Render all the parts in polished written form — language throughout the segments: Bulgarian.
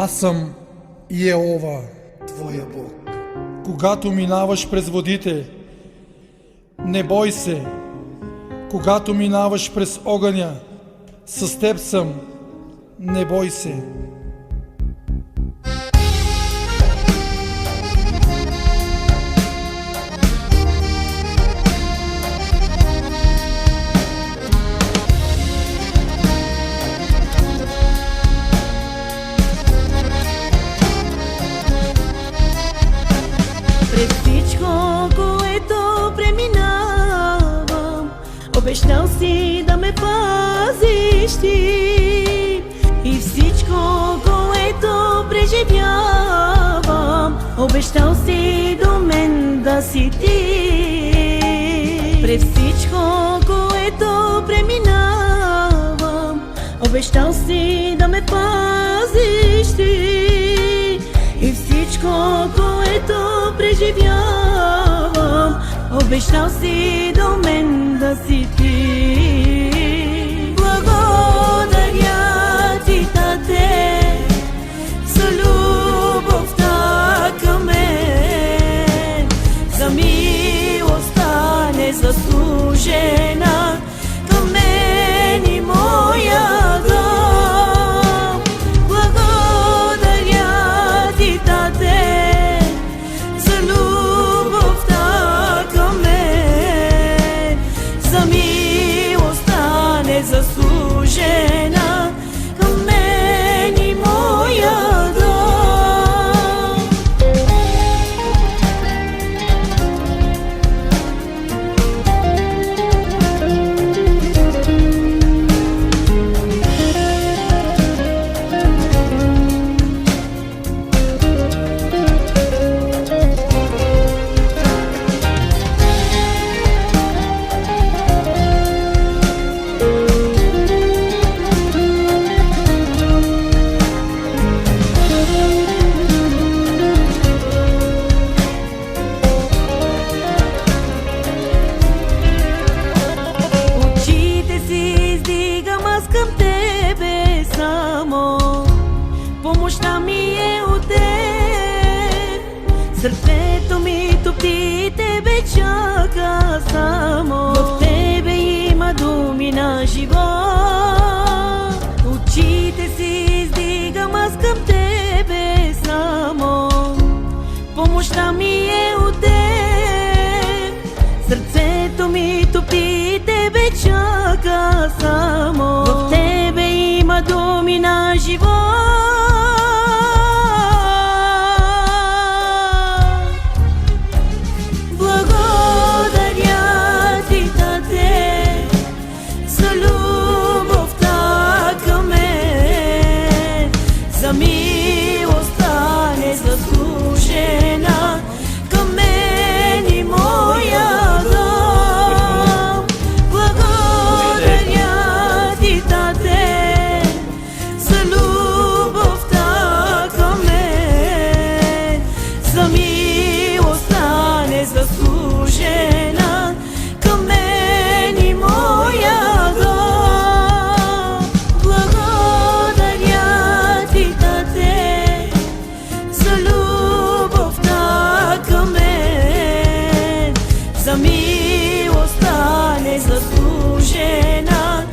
Аз съм Йehova, Твоя Бог. когато минаваш през водите, не бой се. Когато минаваш през огъня, с теб съм, не бой се. През всичко, което преминавам, обещал си да ме пазиш ти. И всичко, което преживявам, обещал си до мен да си ти. През всичко, което преминавам, обещал си да ме пазиш ти. И всичко, което преживявам, обещал си до мен да си ти. Благодаря ти, Тате, за любовта към мен, за милостта незаслужена към мен и моя дом. Благодаря ти, Тате, за любовта към мен, за милостта незаслужена към мен и моя дом. Очите си издигам аз към тебе само, помощта ми е от теб. Сърцето ми топи, тебе чака само, в тебе има думи на живот. Очите си издигам аз към тебе само, помощта ми е от теб. Сърцето ми топи, тебе чака само, в тебе има думи на живот. Благодаря ти, Тате, за любовта към мен, за милостта незаслужена към мен и моя дом. Благодаря ти, Тате, за любовта към мен, за милостта незаслужена към мен и моя дом. Благодаря ти, Тате, за любовта към мен, за милостта незаслужена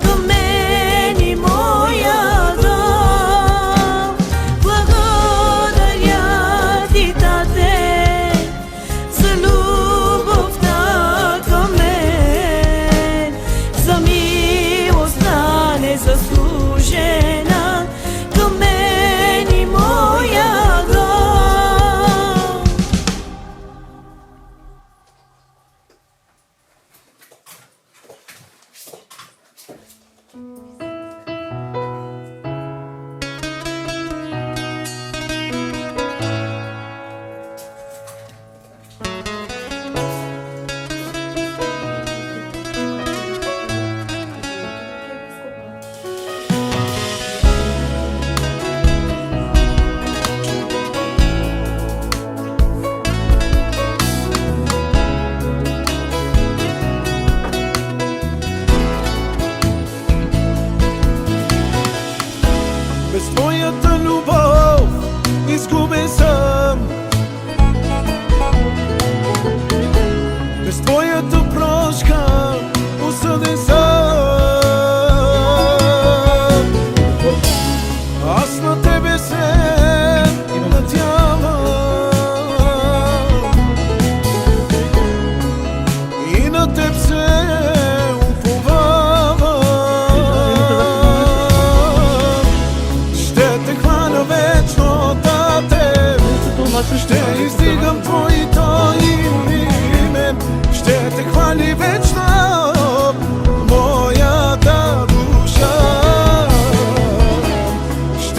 към мен и моя дом. Благодаря ти, Тате, за любовта към мен, за милостта незаслужена към мен и моя дом.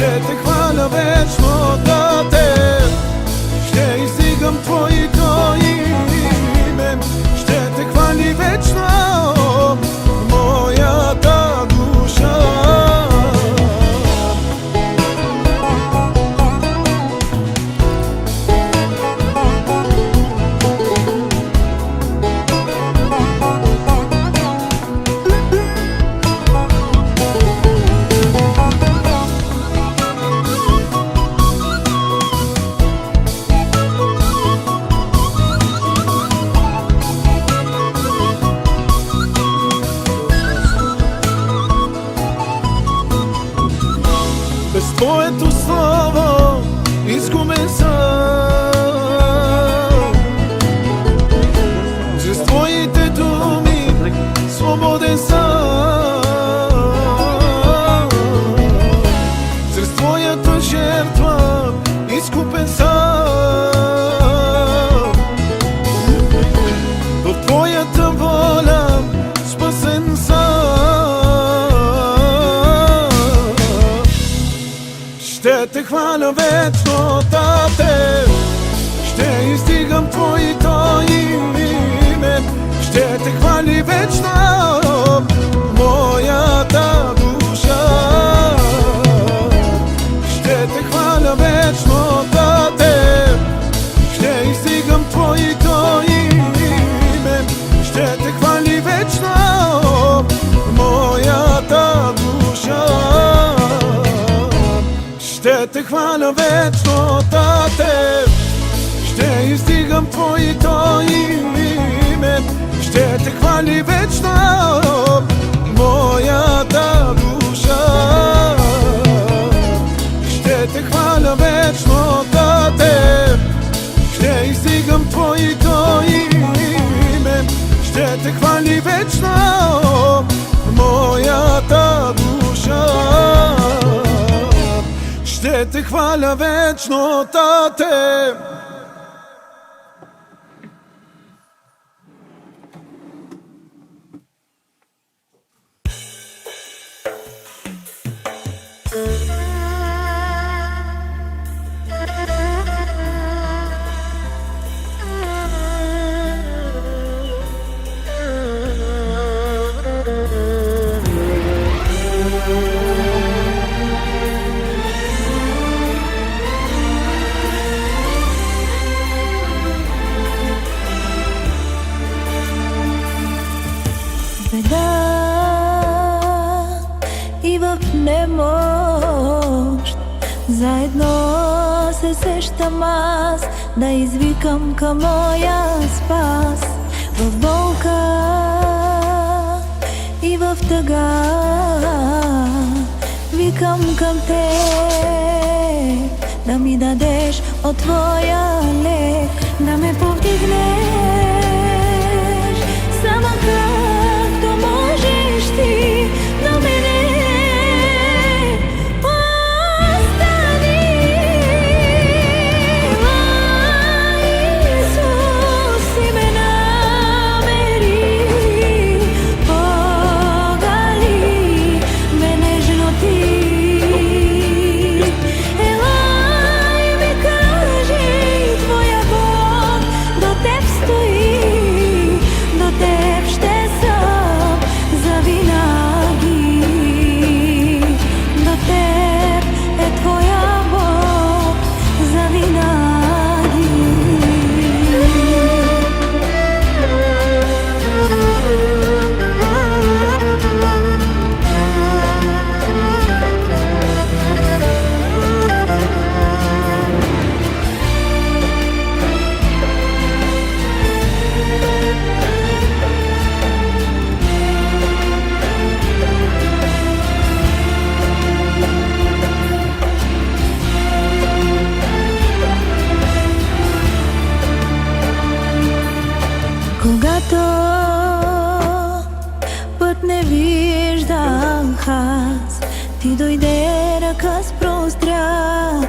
ще те хваля вечно, Тате. Ще издигам Твоето име, ще те хвали вечно моята душа. Без Твоето слово изгубен съм, чрез Твоите думи свободен съм, чрез Твоята жертва изкупен съм, в Твоята воля спасен съм. Ще те хваля вечно, Тате, ще издигам Твоето име, ще те хвали вечно моята душа. Ще те хваля вечно, Тате, ще издигам Твоето име, ще те хвали вечно моята душа. Ще те хваля вечно, Тате, ще издигам Твоето име, ще те хвали вечно моята душа. Ще те хваля вечно, Тате, ще издигам Твоето име, ще те хвали вечно моята душа. Ще те хваля вечно, Тате. Беда и в немощ заедно се сещам аз да извикам към моя спас. В болка и в тъга викам към те, да ми дадеш от Твоя лек, да ме повдигнеш само както можеш Ти до мене. Остани, Исус, и ме намери, погали ме нежно Ти. Ела и ми кажи, Твоя Бог до Теб стои, до Теб ще съм завинаги. До Теб е Твоя Бог завинаги. Когато път не виждах аз, Ти дойде, ръка спростря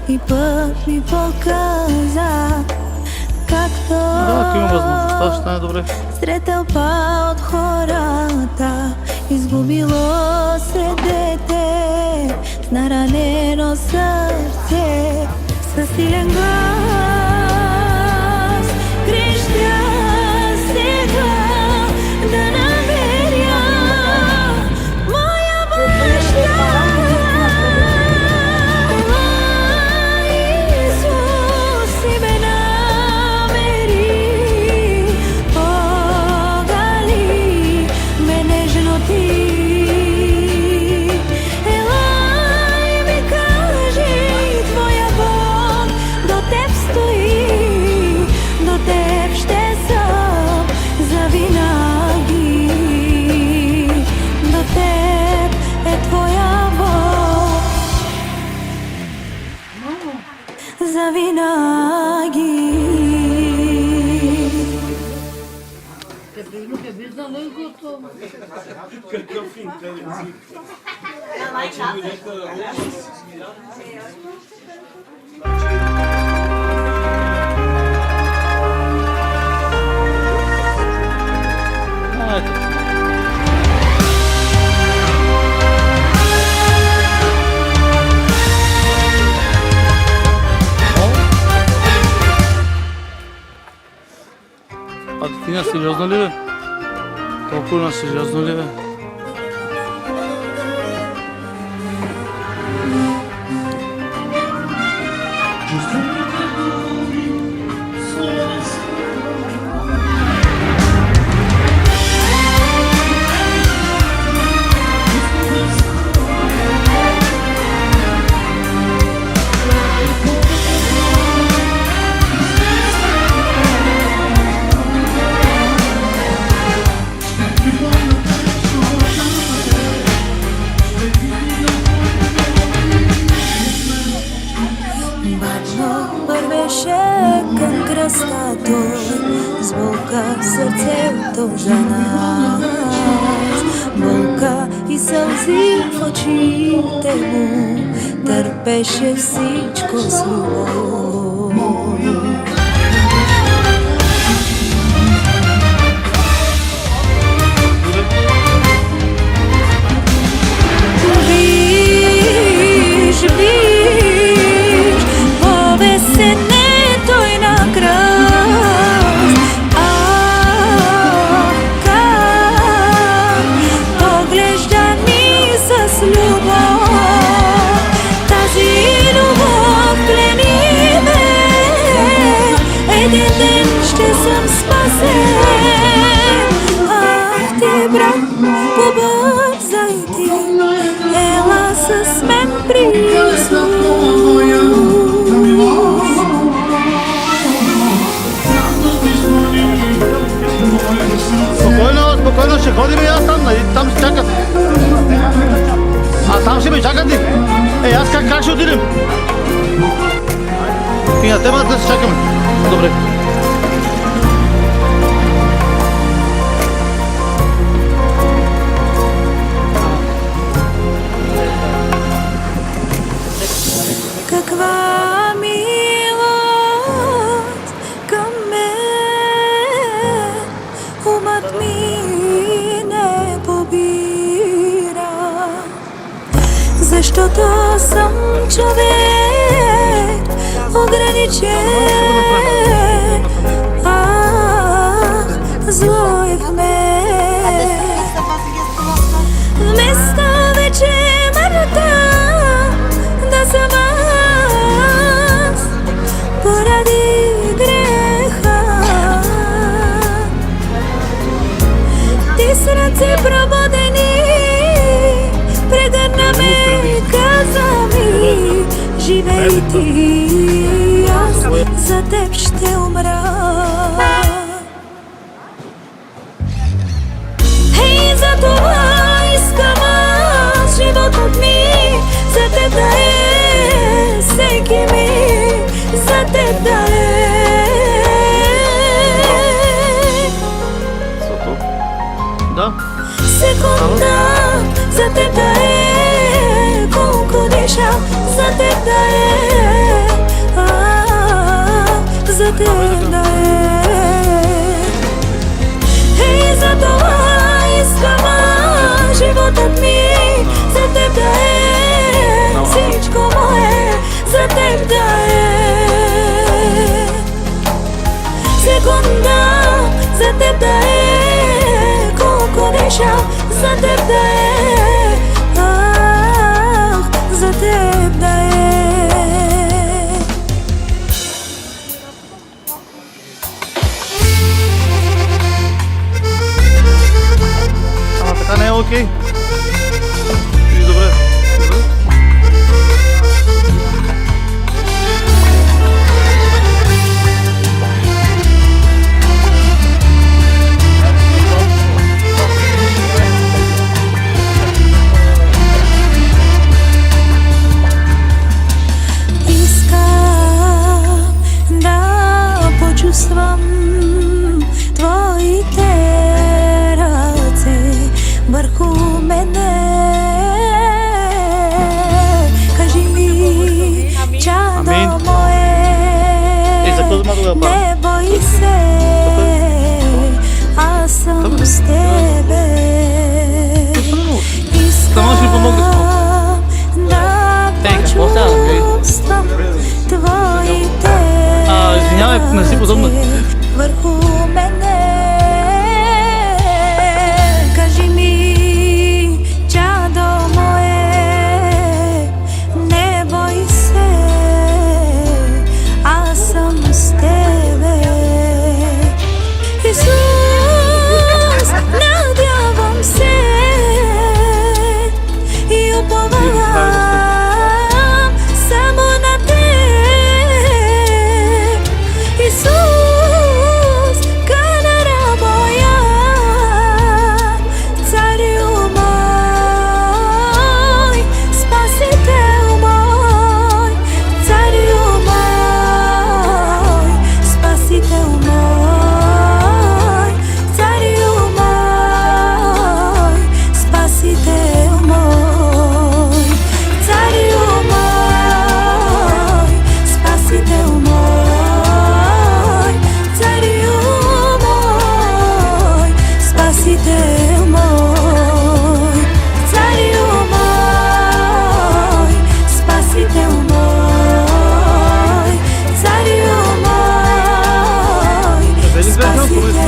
и път ми показа. Както Ако има възможността, ще стане добре. сред тълпа от хората, изгубило се дете с наранен Njeno srce sa silen glas Krišća stegla da namerja moja bašta Isus i me nameri Pogali me nežno ti Завинаги. А ти на сериозно ли бе? Толкова на сериозно ли бе? Към кръста той сбълка сърцето за нас Болка и сълзи в очите му Търпеше всичко с любов Виж, виж, повесен побързайте, ела с мен при Исус. Спокойно ще ходим и аз там, нали? Там ще чакат. А там ще ме чакат ли? Аз как ще отидем? Фига, те да се чакаме. Добре. Каква милост към мен, умът ми не побира, защото съм човек ограничен, зло е в мен. Вместо вечерта да съм поради греха, ти с ръце пробудени прегърна ме, каза ми, живей ти, аз за теб ще умра. Ей, за това искам аз животът ми за теб да е, всеки ми за теб да е. Да? Секунда за теб да е, колко диша за теб да е, за теб да е. Ей, за това искам животът ми за теб да е, всичко мое. теб да е. Секунда за теб да е, колко неща за теб да е, ах, за теб да е. Ама така не е окей. Или добре? Добре? Искам да почувствам твоите ръце върху мене. Кажи ми, чадо Амин. мое, За какво взема тогава пара? не бой се, аз съм с тебе. Само ще ми помогнеш малко. Искам да какво става? почувствам твоите Извинявай, не си подобна. върху мене. Кажи ми, чадо мое, не бой се, аз съм с тебе. Исус, надявам се и уповавам само на теб. Исус, канара моя, царю мой, спасител мой, царю мой, спасител мой, царю мой, спасител мой, царю мой, спасител мой, царю мой, спасител мой, царю мой, спасител мой, царю мой, спасител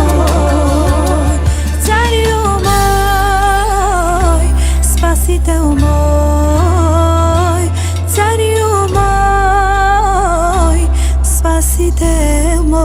мой, царю мой, спасител мой, царю мой, спасител мой.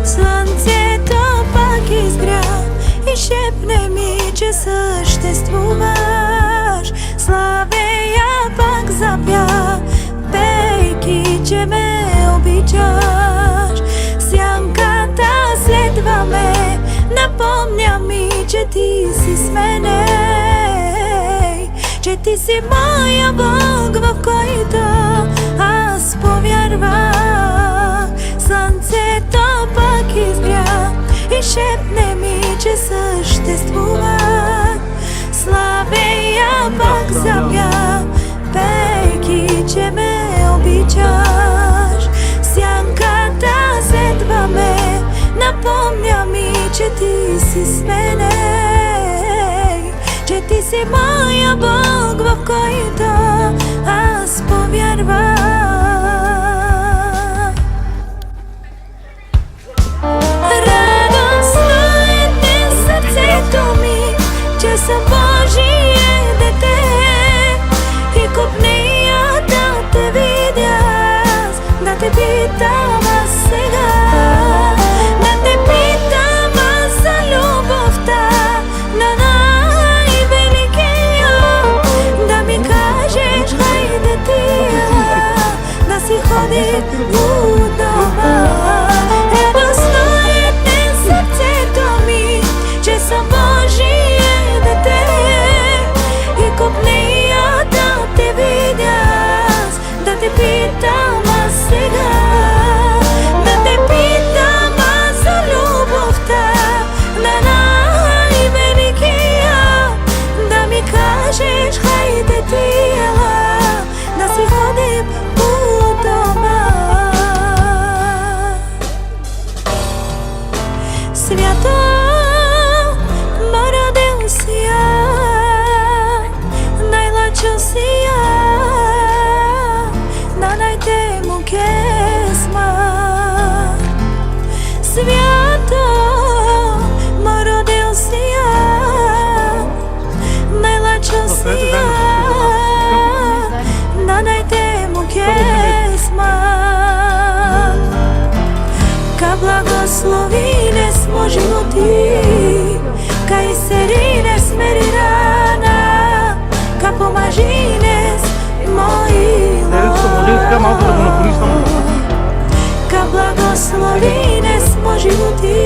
Слънцето пак изгря и шепне ми, че съществуваш. Славея пак запя, пейки, че ме обичаш. Сянката следва ме, напомня ми, че ти си с мене, че ти си моя Бог, в който аз повярвах. Слънцето пак изгря и шепне ми, че съществувах. Славея пак запя, пейки, че ме обичаш. Сянката следва ме, напомня ми, че ти си с мене, че ти си моя Бог, в който аз повярвах. Радостно е днес сърцето ми, че съм Божие дете, и копнея да те видя, да те питам аз сега, да те питам аз за любовта на най-великия, да ми кажеш, хайде тия, да си Свято ма родил си я, najlačo si ja, na najtemu kesma. Свято ма родил си я, najlačo si ja, na najtemu kesma. Ka blagoslovine smo životi, ka iserine smeri rana, ka pomažines mojilo. Ka blagoslovine smo životi,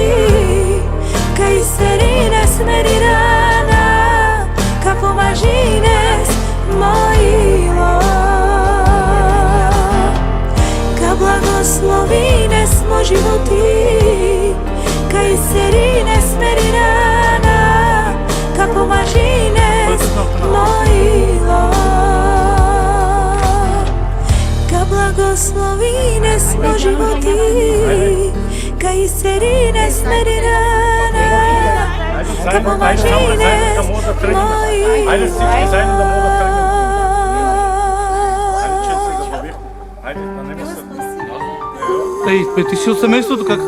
ka iserine smeri rana, ka pomažines mojilo. Ka blagoslovine smo životi, ka iserine smeri rana, ka pomažines mojilo. Ka blagoslovine smo životi, ka iserine smeri rana, ka pomažines mojilo. Ей, ти си от семейството, как?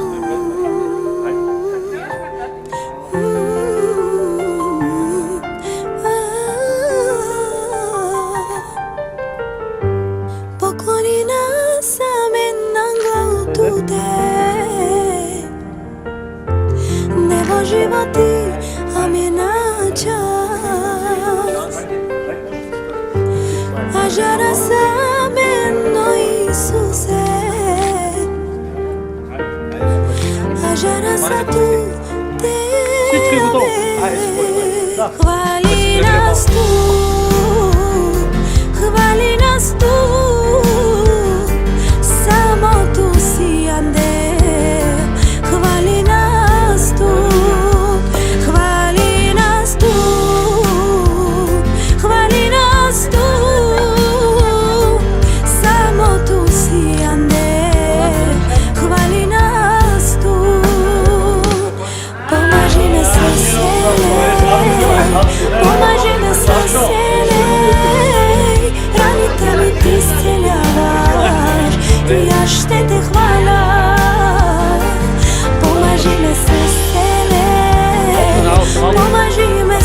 Poklonina sam na glavu tude, nebo životy a mě načas, a žara sameno Isuse, a žara sa tu tebe. Hvali nas tu, hvali nas tu, samo tu si ande. Hvali nas tu, hvali nas tu, hvali nas tu, samo tu si ande. Hvali nas tu, pomaži me pomaži me raните ми ти изцеляваш и аз ще те хваля. Помажи ме помажи ме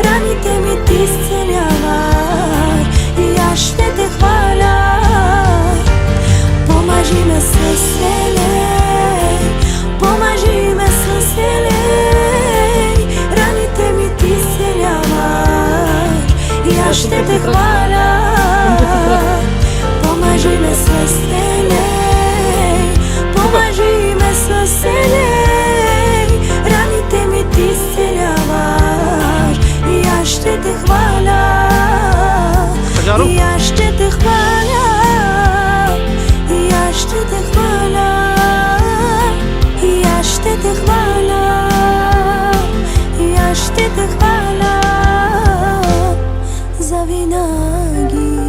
раните ми ти изцеляваш и аз ще те хваля. Помажи ме помажи ме раните ми ти изцеляваш и аз ще те хваля. Помажи ме помажи ме раните ми ти изцеляваш и аз ще те хваля. И аз ще те хваля, и аз ще те хваля, и аз ще те хваля, и аз ще те хваля завинаги.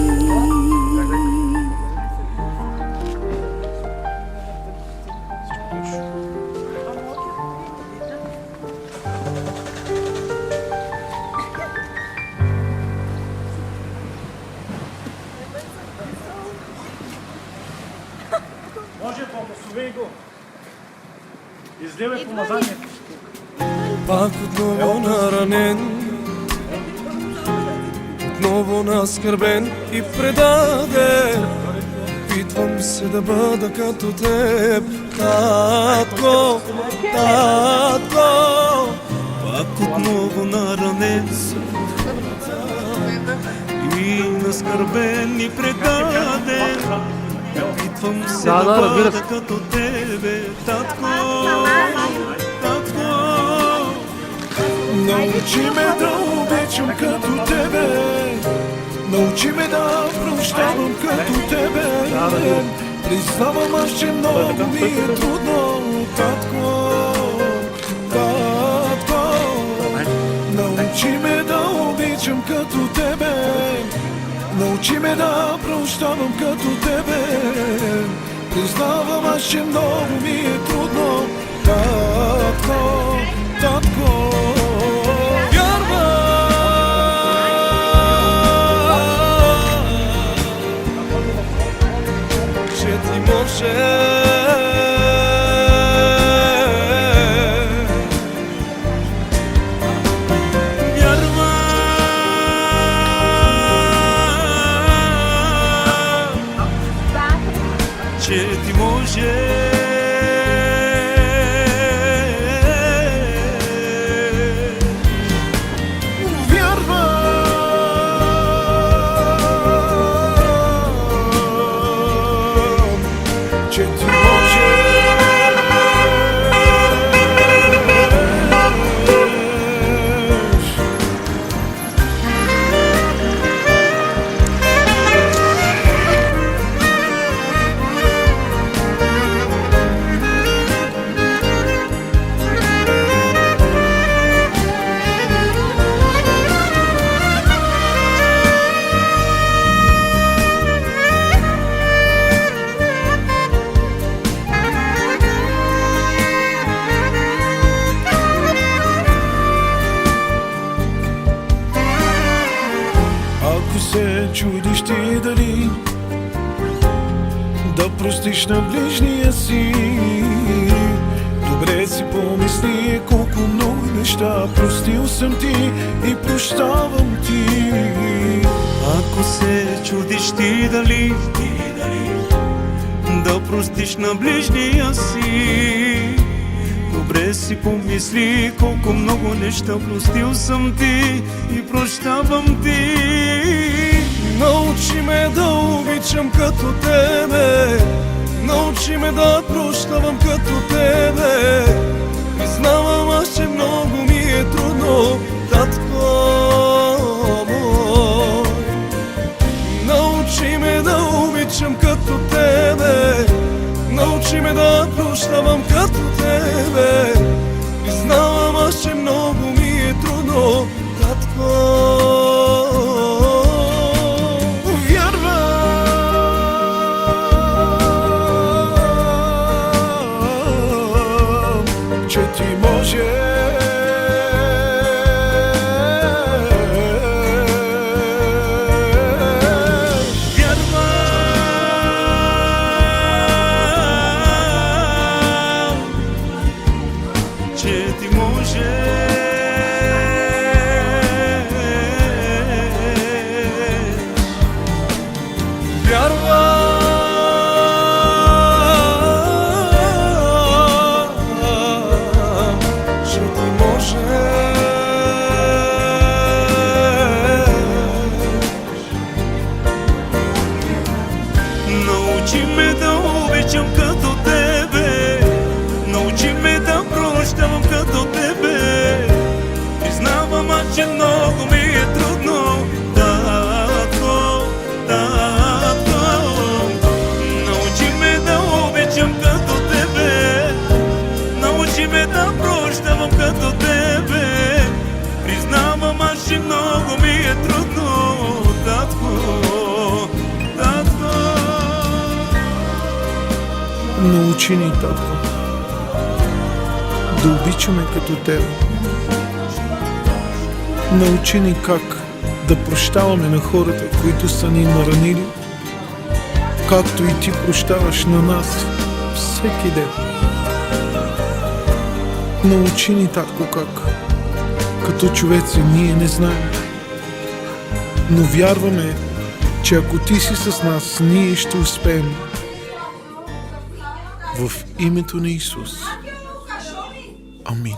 Може, благослови го. Изливай помазанието. Пак отново наранен, отново наскърбен и предаден. Опитвам се да бъда като теб, татко, татко. Пак отново наранен и наскърбен и предаден. Опитвам се да бъда като тебе, татко, татко. Научи ме да обичам като тебе, научи ме да прощавам като тебе. Признавам аз, че много ми е трудно, татко, татко. Научи ме да обичам като тебе, научи ме да прощавам като тебе. Признавам аз, че много ми е трудно, простиш на ближния си. Добре си помисли колко много неща простил съм ти и прощавам ти. Ако се чудиш ти дали да простиш на ближния си, добре си помисли колко много неща простил съм ти и прощавам ти. Научи ме да обичам като тебе, научи ме да прощавам като тебе. Признавам аз, че много ми е трудно, татко мой. Научи ме да обичам като тебе, научи ме да прощавам като тебе. Признавам аз, че много ми е трудно, татко. Че ти можеш. Вярвам, че ти можеш. Научи ме да обичам като тебе, научи ме да прощавам като тебе. Признавам аз, че много ми е трудно, татко, татко. Научи ме да обичам като тебе, научи ме да прощавам като тебе. Признавам аз, че много ми е трудно, татко, татко. Научи ни, татко, да обичаме като тебе. Научи ни как да прощаваме на хората, които са ни наранили, както и ти прощаваш на нас всеки ден. Научи ни, татко, как като човеци ние не знаем, но вярваме, че ако ти си с нас, ние ще успеем. В името на Исус. Амин.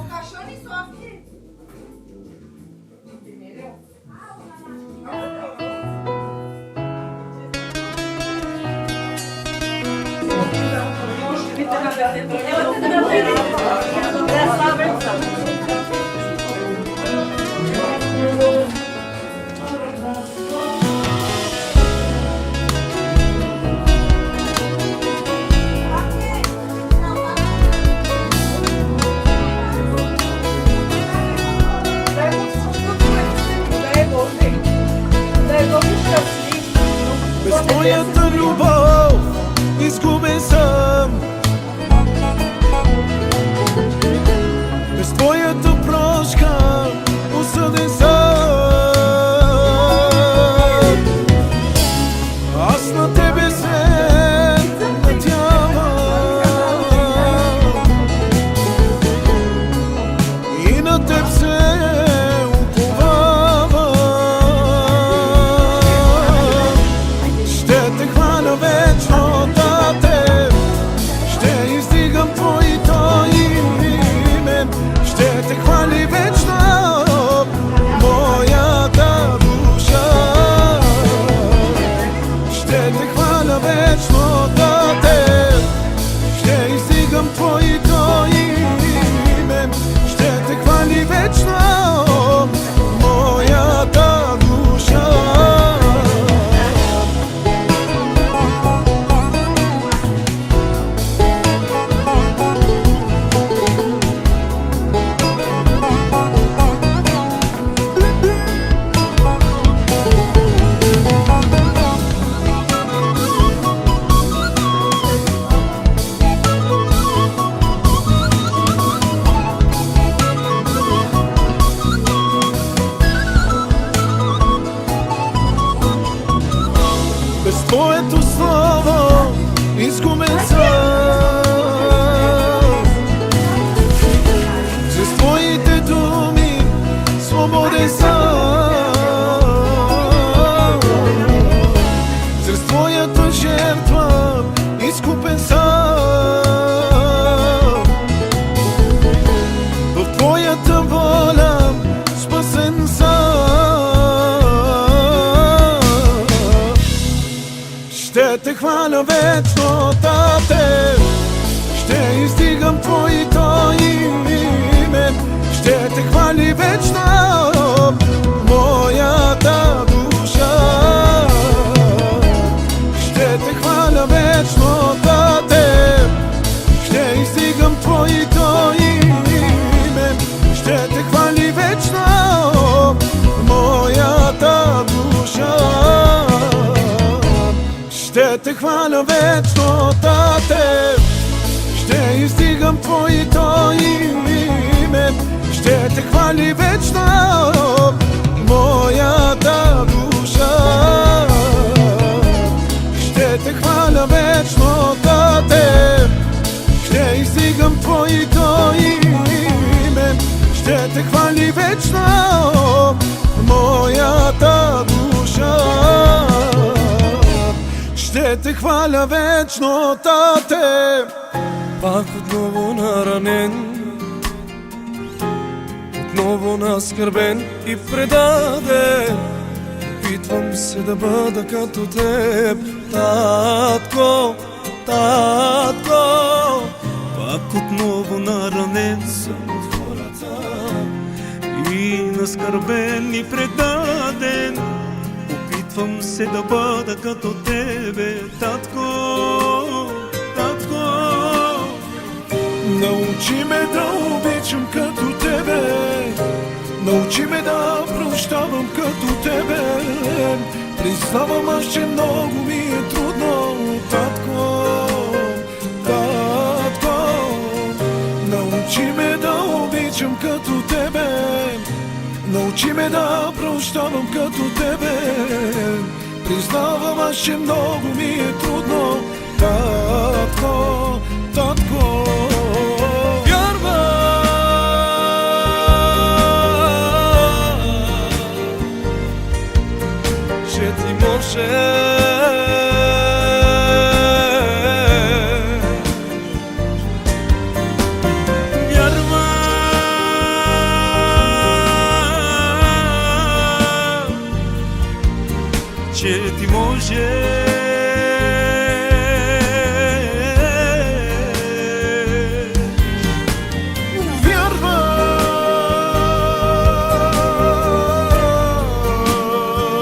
Без твоята любов изгубен съм, без твоята прошка осъден съм. Аз на тебе се надявам и на теб се уповавам. Ще те хваля вечно, Тате, ще издигам твоето име. Ще те хвали вечно моята душа. Ще те хваля вечно, Тате, ще издигам твоето име. Ще те хвали вечно моята душа. издигам Твоето име, ще Те хвали вечно моята душа. Ще Те хваля вечно да Теб, ще издигам Твоето име, ще Те хвали вечно моята душа. Ще Те хваля вечно да Теб, ще издигам Твоето име, ще Те хвали вечно моята душа. Ще Те хваля вечно да Теб, ще издигам Твоето име, ще Те хвали вечно моята душа. Ще Те хваля вечно да Теб. Пак отново наранен, отново наскърбен и предаден, опитвам се да бъда като Теб, татко, татко. Пак отново наранен съм от хората и наскърбен и предаден, опитвам се да бъда като Тебе, татко, татко. Научи ме да обичам като Тебе, научи ме да прощавам като Тебе. Признавам аз, че много ми е трудно, татко, татко. Научи ме да обичам като Тебе, научи ме да прощавам като Тебе. Признавам аз, че много ми е трудно, татко, татко. Че Ти може че Ти може.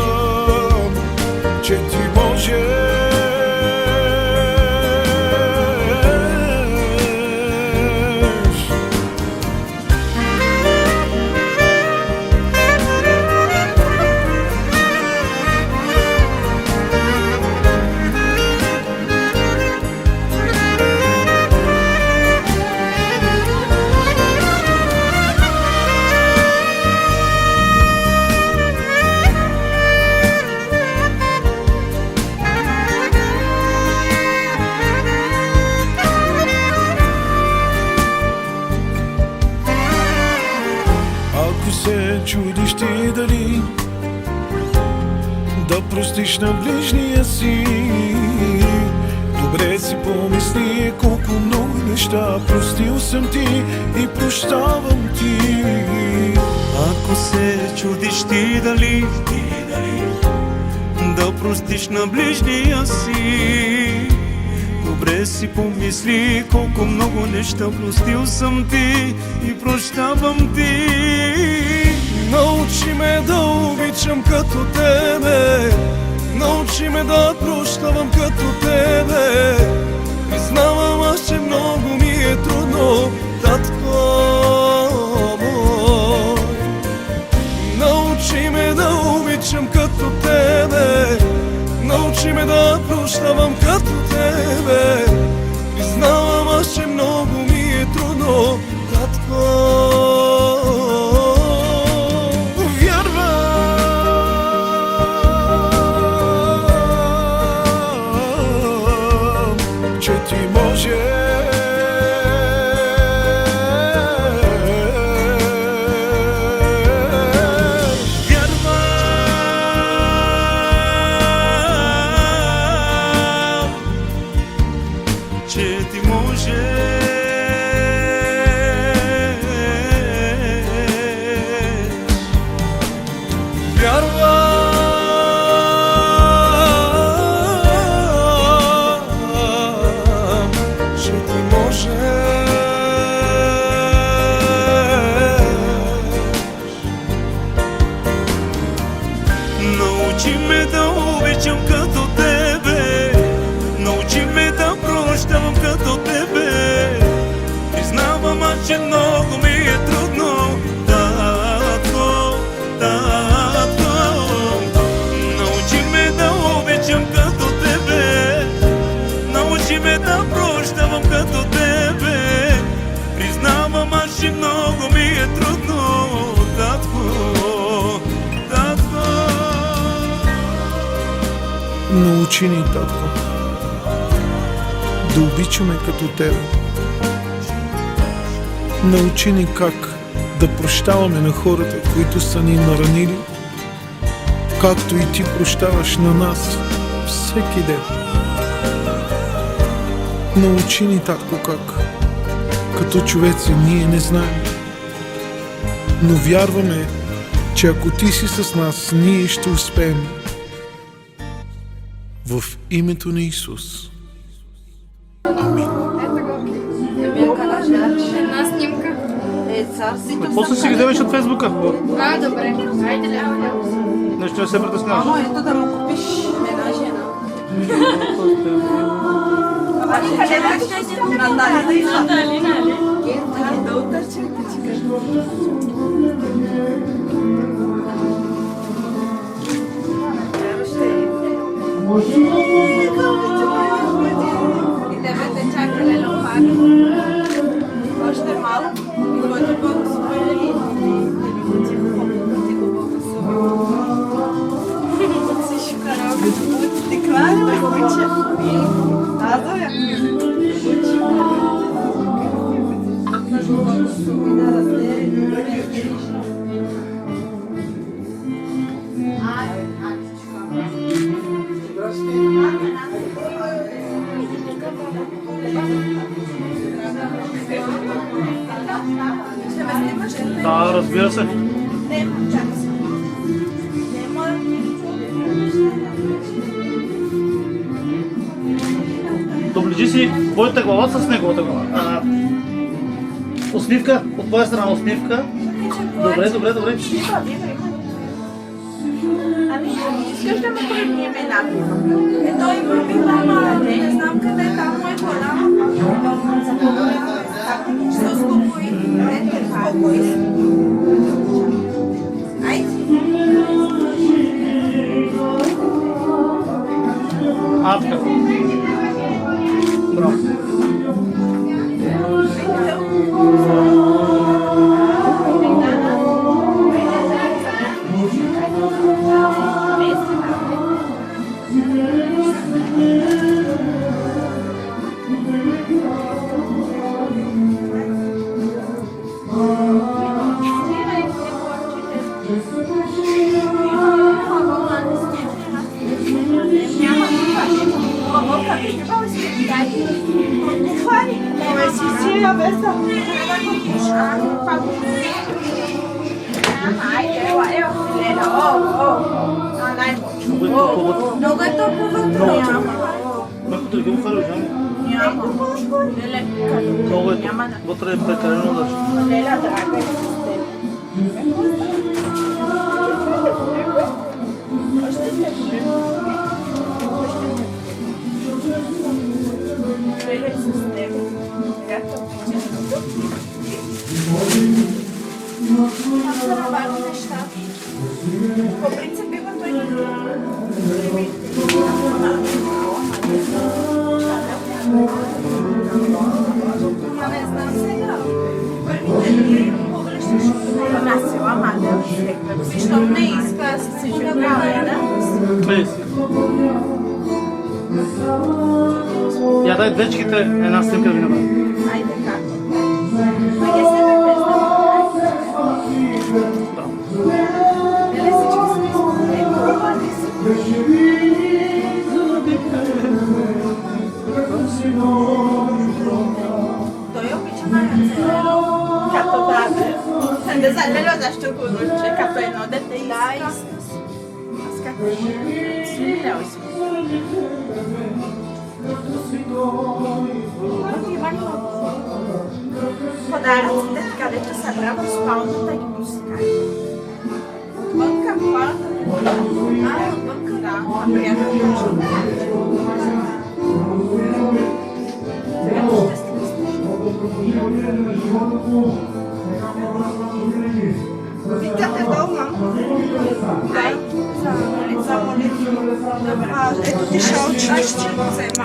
Вярвам, че Ти може. Ако се чудиш ти дали да простиш на ближния си, добре си помисли колко много неща простил съм ти и прощавам ти. Ако се чудиш ти дали да простиш на ближния си, добре си помисли колко много неща простил съм ти и прощавам ти. научи ме да обичам като Тебе, научи ме да прощавам като Тебе. Признавам аз, че много ми е трудно, татко мой. Научи ме да обичам като Тебе, научи ме да прощавам като Тебе. Признавам аз, че много ми е трудно, татко. Че Ти може. Признавам аз, че много ми е трудно. Татко, татко, научи ме да обичам като тебе, научи ме да прощавам като тебе. Признавам аз, че много ми е трудно. Татко, татко. Научи ни, татко, да обичаме като тебе. Научи ни как да прощаваме на хората, които са ни наранили, както и ти прощаваш на нас всеки ден. Научи ни, татко, как като човеци ние не знаем, но вярваме, че ако ти си с нас, ние ще успеем. В името на Исус. Една снимка. После си ги вземеш от Фейсбука. Добре. Хайде, ляво. Нещо не се притесняваш. Ето да му купиш една жена. Къде да Натали, нали? Да утърчете, че и тебе те чака Лелопар. Още малко. И твоето благословение. Да ти го благослови. Си карал като ти клани да го уча. Азо я. Учи. Да го благослови да расте. Да, разбира се. Доближи си твоята глава с неговата глава. Усмивка, от твоя страна усмивка. Добре, добре, добре. Ами, искаш да ме пребием една? Той има била, не знам къде там е голяма. Ще се успокои. Успокои се. Айде. Така. Браво. Много е топло вътре. Малко да ги му хараш, Няма. много е вътре е прекалено дъжд. Леля, драга е с теб. Още сте. Леля е с теб. Както обичаш. Това са важни неща. По принцип има той Ама не знам сега. Първите дни погрещаш на сила мада. Защото не иска с всичко да прави, да? Я дай дечките една снимка да ви направя. Айде как? Айде се ме представя. Еле всички сме той обича най-ценно. Като брате. Не знам ли защо го научи, като едно дете иска. Да, иска. Аз как смилял съм. Подаръците, където събра в спалната и музикалите. Отвън към хората. Отвън към да, приятелите. Сега ще стига. Викате дома? Дай. За молитва. Добре. Ето ти шалча, ще взема.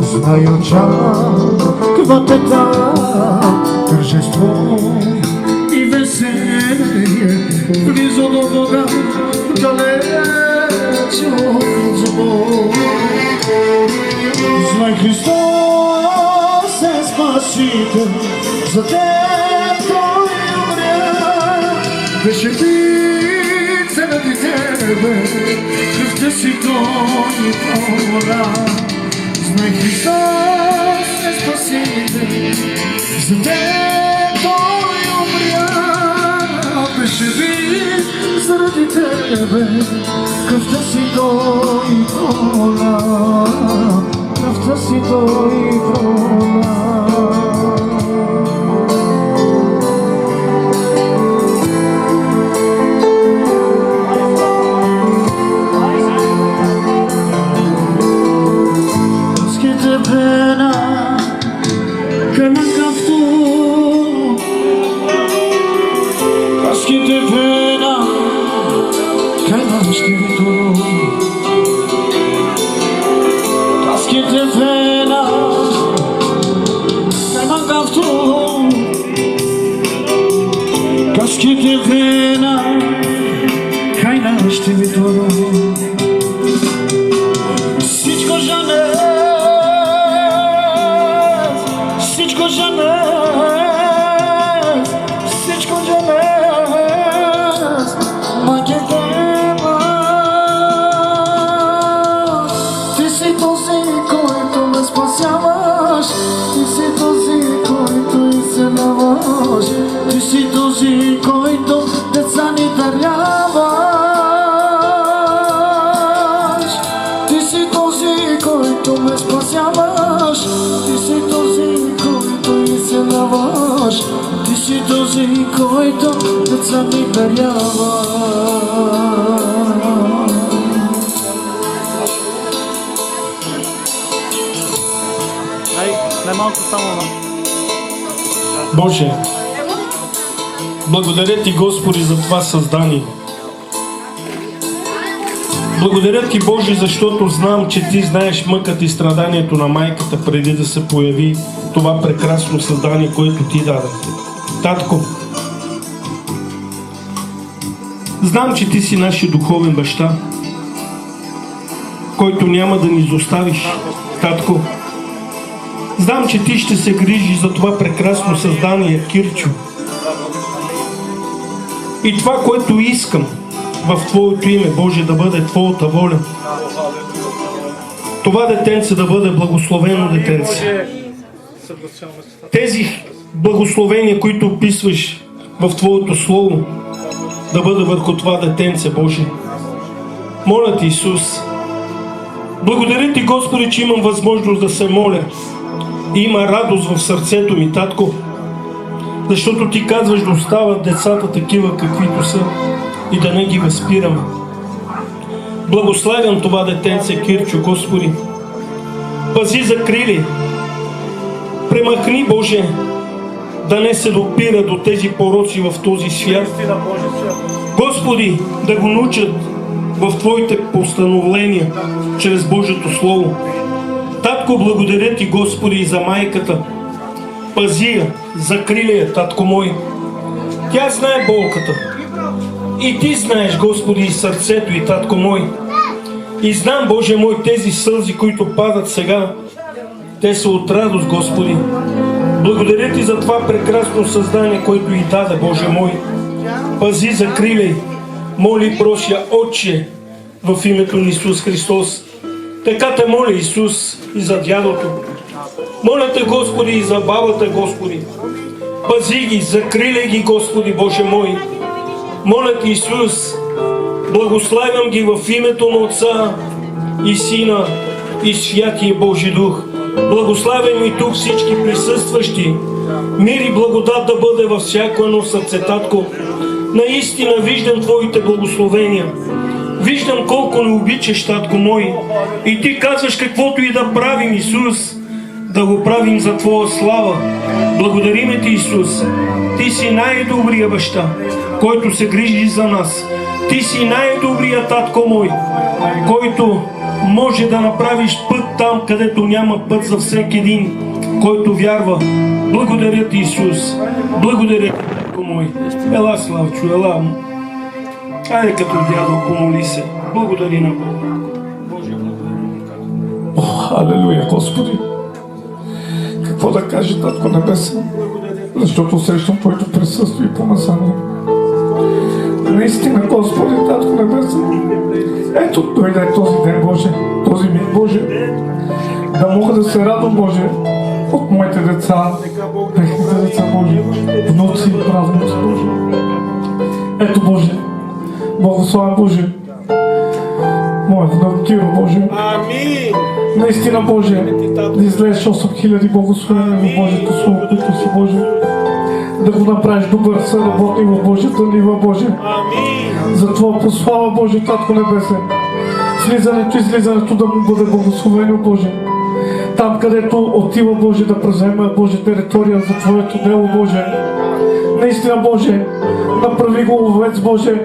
Знаюча тържество и веселие, близо до Бога, далеч от забор. Знай Христос е Спасител, за теб Той умря, беше бит заради тебе, кръвта си Той пролива. Знай Христос е Спасител, за теб Той умря, беше бит заради тебе, кръвта си Той пролива, кръвта си Той пролива. Ти си този, който деца ни даряваш. Ти си този, който ме спасяваш. Ти си този, който изцеляваш. Ти си този, който деца ни даряваш. Най-малко само на... Боже, благодаря Ти, Господи, за това създание. Благодаря Ти, Боже, защото знам, че Ти знаеш мъката и страданието на майката преди да се появи това прекрасно създание, което Ти даде. Татко, знам, че Ти си нашия духовен баща, който няма да ни изоставиш. Татко, знам, че Ти ще се грижи за това прекрасно създание, Кирчо. И това, което искам в Твоето име, Боже, да бъде Твоята воля. Това детенце да бъде благословено детенце. Тези благословения, които описваш в Твоето Слово, да бъде върху това детенце, Боже. Моля Ти, Исус, благодаря Ти, Господи, че имам възможност да се моля. И има радост в сърцето ми, Татко, защото Ти казваш да остават децата такива, каквито са, и да не ги възпираме. Благославям това детенце, Кирчо, Господи. Пази, закрили. Премахни, Боже, да не се допира до тези пороци в този свят. Господи, да го научат в Твоите постановления, чрез Божието Слово. Татко, благодаря Ти, Господи, за майката. Пази я, закрили я, Татко мой. Тя знае болката. И Ти знаеш, Господи, и сърцето и, Татко мой. И знам, Боже мой, тези сълзи, които падат сега, те са от радост, Господи. Благодаря Ти за това прекрасно създание, което и даде, Боже мой. Пази, закриляй. Моли, прося, Отче, в името на Исус Христос. Така Те моля, Исус, и за дядото. Моля Те, Господи, и за бабата, Господи. Пази ги, закриляй ги, Господи, Боже мой. Моля Те, Исус, благославям ги в името на Отца и Сина и Святия Божи Дух. Благославям и тук всички присъстващи. Мир и благодат да бъде във всяко едно сърце, Татко. Наистина виждам Твоите благословения. Виждам колко не обичаш, Татко мой. И Ти казваш каквото и да правим, Исус. да го правим за Твоя слава. Благодариме Ти, Исус. Ти си най-добрия баща, който се грижи за нас. Ти си най-добрият татко мой, който може да направиш път там, където няма път за всеки един, който вярва. Благодаря Ти, Исус. Благодаря Ти, татко мой. Ела, Славчо, ела. Айде като дядо, помоли се. Благодари на Бога. Боже, благодаря. Алелуя, Господи! Какво да каже, Татко Небесен? Защото усещам Твоето присъствие и помазание. Наистина, Господи, Татко Небесен, ето дойде този ден, Боже, този миг, Боже, да мога да се радвам, Боже, от моите деца, техните деца, Боже, внуци и правнуци, Боже. Ето, Боже, благославен Боже, моят внук Киро, Боже. Амин! Наистина, Боже, да излезеш 8000 благословения в Божието Слово, които си, Боже. Да го направиш добър съработник в Божията нива, Боже. Амин! За Твоя прослава, Боже, Татко Небесен. Влизането и излизането да му бъде благословено, Боже. Там, където отива, Боже, да преземе, Боже, територия за Твоето дело, Боже. Наистина, Боже, направи го овец, Боже,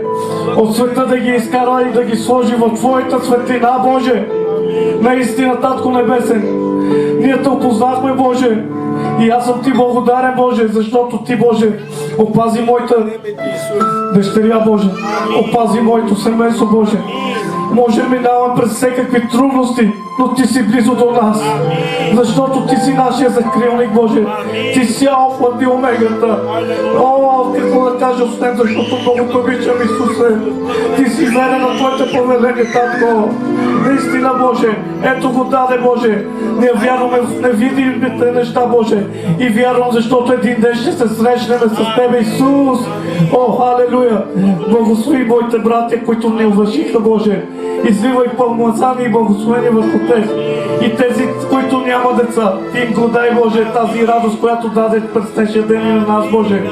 от света да ги изкара и да ги сложи в Твоята светлина, Боже. Наистина, Татко Небесен, ние Те опознахме, Боже, и аз съм Ти благодарен, Боже, защото Ти, Боже, опази моята дъщеря, Боже, опази моето семейство, Боже. Може минавам през всекакви трудности, но Ти си близо до нас, защото Ти си нашия закрилник, Боже. Ти си Алфа и Омегата. О, какво да кажа с теб, защото много Те обичам, Исусе. Ти си верен на Твоите повеления, Татко. Наистина, Боже, ето го даде, Боже. Ние вярваме в невидимите неща, Боже. И вярвам, защото един ден ще се срещнем с Тебе, Исус. О, халелуя! Благослови моите братя, които не уважиха, Боже. Изливай помазание и благословение върху тях. И тези, които няма деца, Ти им го дай, Боже, тази радост, която даде през днешния ден и на нас, Боже.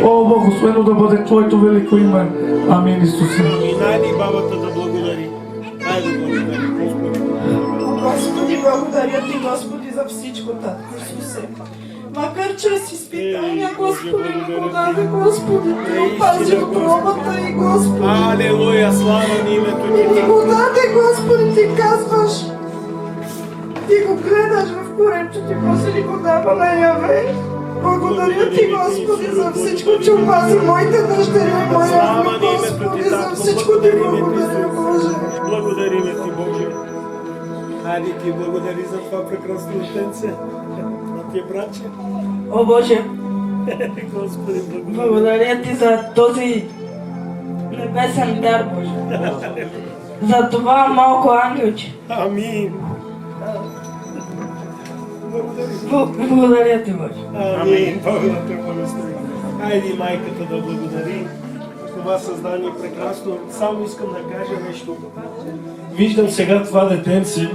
О, благословено да бъде Твоето велико име. Амин, Исусе. И найди бабата да благодари. Найди благодари, Господи. Господи, благодаря Ти, Господи, за всичко, Татко Исусе. Макар чрез изпитания, Господи, ни подаде, Господи, Ти опази от пробата и Господи. Алелуя, слава на името Ти, Ти Татко. го даде, Господи, Ти казваш. Ти го гледаш в коренче, Ти после ни го дава наяве. Благодаря Ти, Господи, за всичко, че опази моите дъщери и моя внук, Господи, за всичко Ти благодаря, Боже. Благодариме Ти, Боже. Хайде Ти благодари за това прекрасно детенце. На Ти, братче. О, Боже, Господи, благодаря. благодаря Ти за този небесен дар, Боже. За това малко ангелче. Амин. Благодаря Ти, Боже. Амин. Бога да те благослови. Хайде майката да благодари. Това създание е прекрасно. Само искам да кажа нещо. Виждам сега това детенце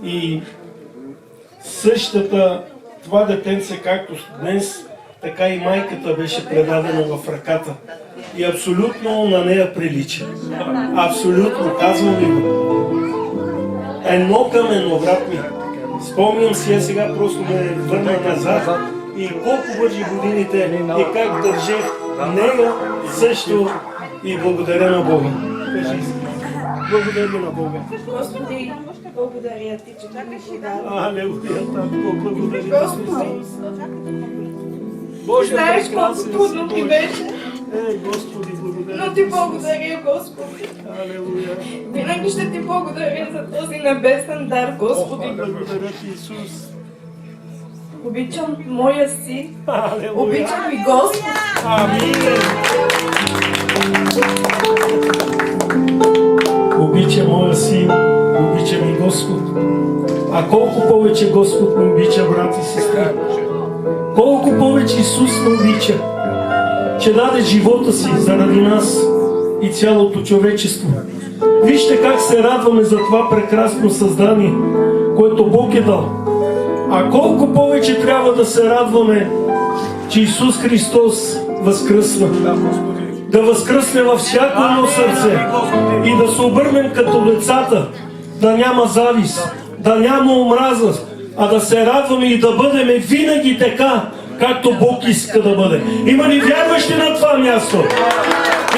и същата това детенце, както днес, така и майката беше предадена в ръката. И абсолютно на нея прилича. Абсолютно, казвам ви го. Едно към едно, брат ми. Спомням си я сега просто да я върна назад и колко бързи годините и как държех нея също и благодаря на Бога. Кажи си. Благодаря на Бога. Господи, благодаря Ти, че така ще дава. Алелуя, Татко, благодаря. Господи, Боже, знаеш прекрасен колко трудно си, ми Боже. беше, Господи, благодаря. но Ти благодаря, Господи. Алелуя. Винаги ще Ти благодаря за този небесен дар, Господи. Благодаря Ти, Исус. Обичам моя син, Алелуя. обичам и Господ. Амин. Обича моя син, обича ми Господ. А колко повече Господ ме обича, брат и сестри. Колко повече Исус ме обича, че даде живота си заради нас и цялото човечество. Вижте как се радваме за това прекрасно създание, което Бог е дал. А колко повече трябва да се радваме, че Исус Христос възкръсна. Да възкръсне във всяко едно сърце и да се обърнем като децата, да няма завист, да няма омраза, а да се радваме и да бъдем винаги така, както Бог иска да бъде. Има ли вярващи на това място?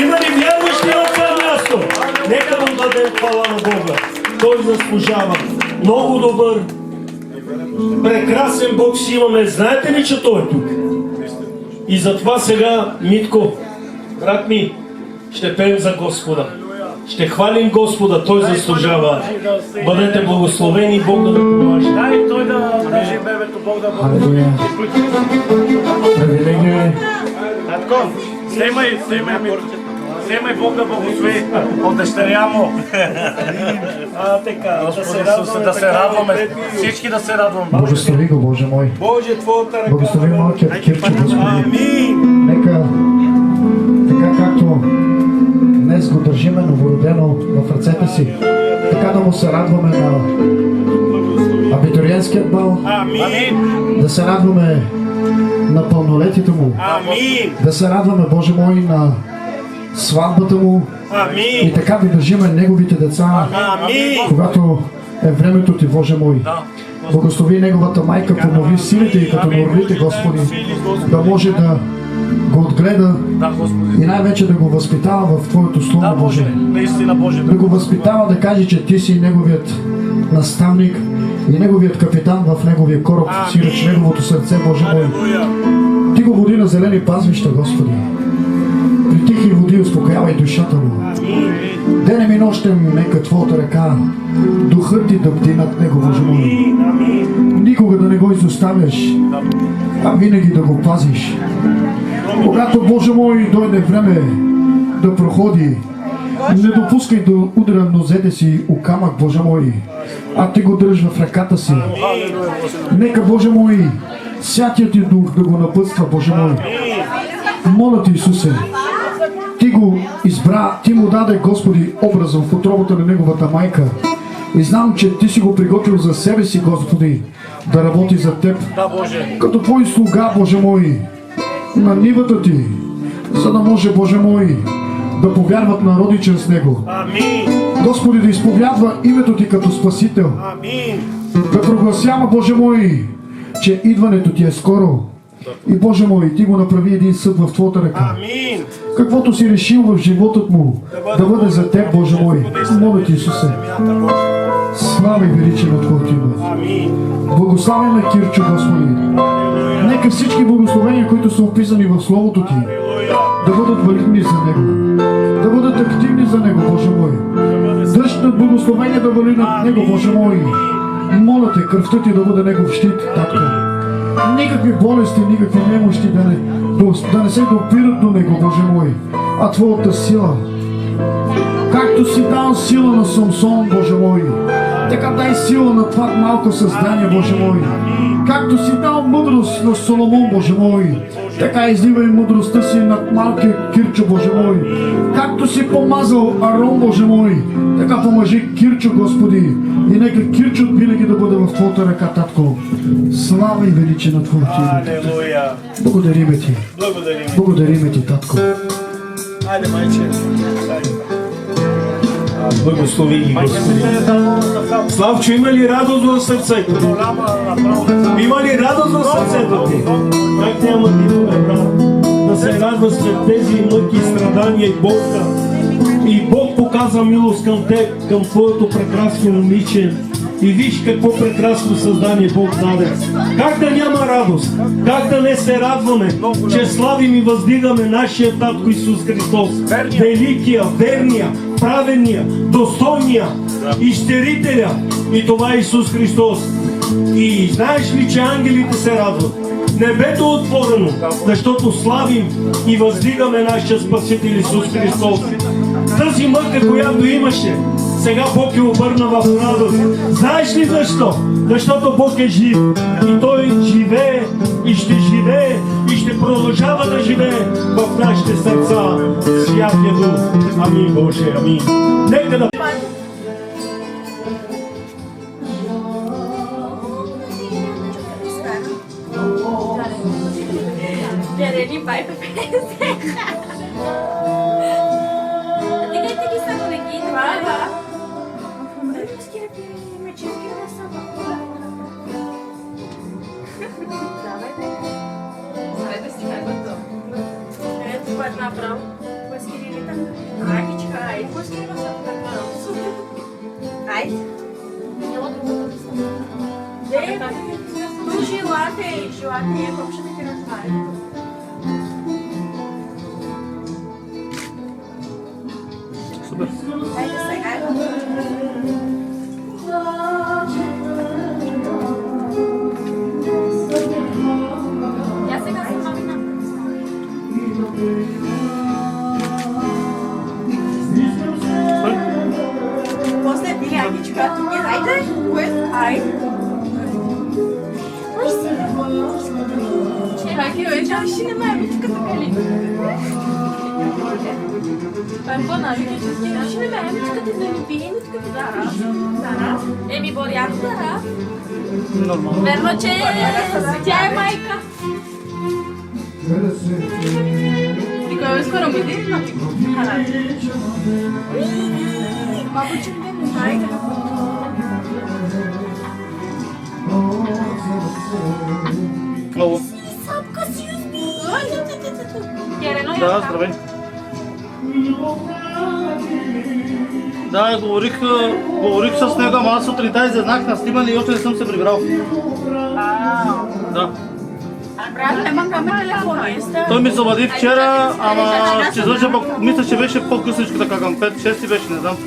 Има ли вярващи на това място? Нека му дадем хвала на Бога. Той заслужава. Много добър, прекрасен Бог си имаме. Знаете ли, че Той е тук? И затова сега, Митко, брат ми, ще пеем за Господа. Ще хвалим Господа, Той заслужава. Бъдете благословени, Бог да ви помаже. Дай той да държи бебето, Бог да Алелуя. Привилегия е. Татко, вземай Бог да благослови от дъщеря му. Така, Да се радваме, всички да се радваме. Благослови го, Боже мой. Боже, Твоята ръка. Благослови малкият Кирчо, Господи. Амин. Нека, така както днес го държиме новородено в ръцете си, така да му се радваме на абитуриентският бал, Амин. да се радваме на пълнолетието му, Амин. да се радваме, Боже мой, на сватбата му и Амин. така да държиме неговите деца, Амин. когато е времето ти, Боже мой. Благослови неговата майка, помоли силите и като норвите, Господи, да може да го отгледа и най-вече да го възпитава в Твоето Слово, Боже. Наистина Боже. Да го възпитава да каже, че Ти си неговият наставник и неговият капитан в неговия кораб, сиреч неговото сърце, Боже мой. Ти го води на зелени пазвища, Господи. При тихи води успокоявай душата му. Денем и нощем нека Твоята ръка, духът ти да бди над него, Боже мой. Никога да не го изоставяш, а винаги да го пазиш. Когато, Боже мой, дойде време да проходи, не допускай да удря нозете си у камък, Боже мой, а Ти го дръж в ръката си. Нека, Боже мой, Святият Ти дух да го напътства, Боже мой. Моля Ти, Исусе, Ти го избра, Ти му даде, Господи, образа в утробата на неговата майка. И знам, че Ти си го приготвил за себе си, Господи, да работи за Теб. Като Твой слуга, Боже мой, на нивата Ти, за да може, Боже мой, да повярват народи чрез него. Господи, да изповядва името Ти като Спасител. Да прогласява, Боже мой, че идването Ти е скоро. И, Боже мой, Ти го направи един съд в Твоята ръка. Каквото си решил в животът му, да бъде за Теб, Боже мой. Моля Ти, Исусе. Слава и величие на Твоето име. Благославяме Кирчо, Господи. Нека всички благословения, които са описани в Словото Ти, да бъдат валидни за него. Да бъдат активни за него, Боже мой. Дъжд на благословение да вали над него, Боже мой. Моля Те, кръвта Ти да бъде негов щит, Татко. Никакви болести, никакви немощи да не се допират до него, Боже мой. А Твоята сила, както си дал сила на Самсон, Боже мой, така дай сила на това малко създание, Боже мой. Както си дал мъдрост на Соломон, Боже мой, така изливай мъдростта си над малкия Кирчо, Боже мой. Както си помазал Арон, Боже мой, така помажи Кирчо, Господи. И нека Кирчо винаги да бъде в Твоята ръка, Татко. Слава и величие на Твоето име. Благодариме Ти. Благодариме Ти, Татко. Айде, майче. Благослови ги, Господи. Славчо, има ли радост в сърцето ти? Има ли радост в сърцето ти? Как няма да имаме, брат? Да се радва след тези мъки, страдания и болка. И Бог показва милост към теб, към твоето прекрасно момиче. И виж какво прекрасно създание Бог даде. Как да няма радост? Как да не се радваме, че славим и въздигаме нашия Татко Исус Христос. Великия, верния, праведния, достойния, изцелителя. И това е Исус Христос. И знаеш ли, че ангелите се радват? Небето е отворено, защото славим и въздигаме нашия Спасител Исус Христос. Тази мъка, която имаше, сега Бог я обърна в радост. Знаеш ли защо? Защото Бог е жив. И Той живее, и ще живее, и ще продължава да живее в нашите сърца. Святия Дух. Амин, Боже, амин. Нека да... Jeremy vai pra Ninguém tem que estar aqui, vai lá. Съвета си как е то. Ето това е направо. Поискали там. Айде, чакай. Поискали на това направо. Айде. Няма другото да стане. Ну, желате, ако ще те разбавя. Супер. Айде сега. Я сега съм новина. После били Агичка, тук е. Айде, айде. Чакай, вече ще не ме Агичка така ли? Бона, ще не ме Агичка да залюби, Зара. Еми, Борян, Зара. Нормално. Верно, че тя е майка. Никой скоро бъде, но ти бабочек не знае. Много. Сапка си узби. Ярено, Да, здравей. Да, говорих с него, ама аз сутринта излезнах на снимане и още не съм се прибрал. Да. брат, нямам телефона. Той ми се обади вчера, ама ще излъжа, мисля, че беше по-късничко, така към 5-6 беше, не знам.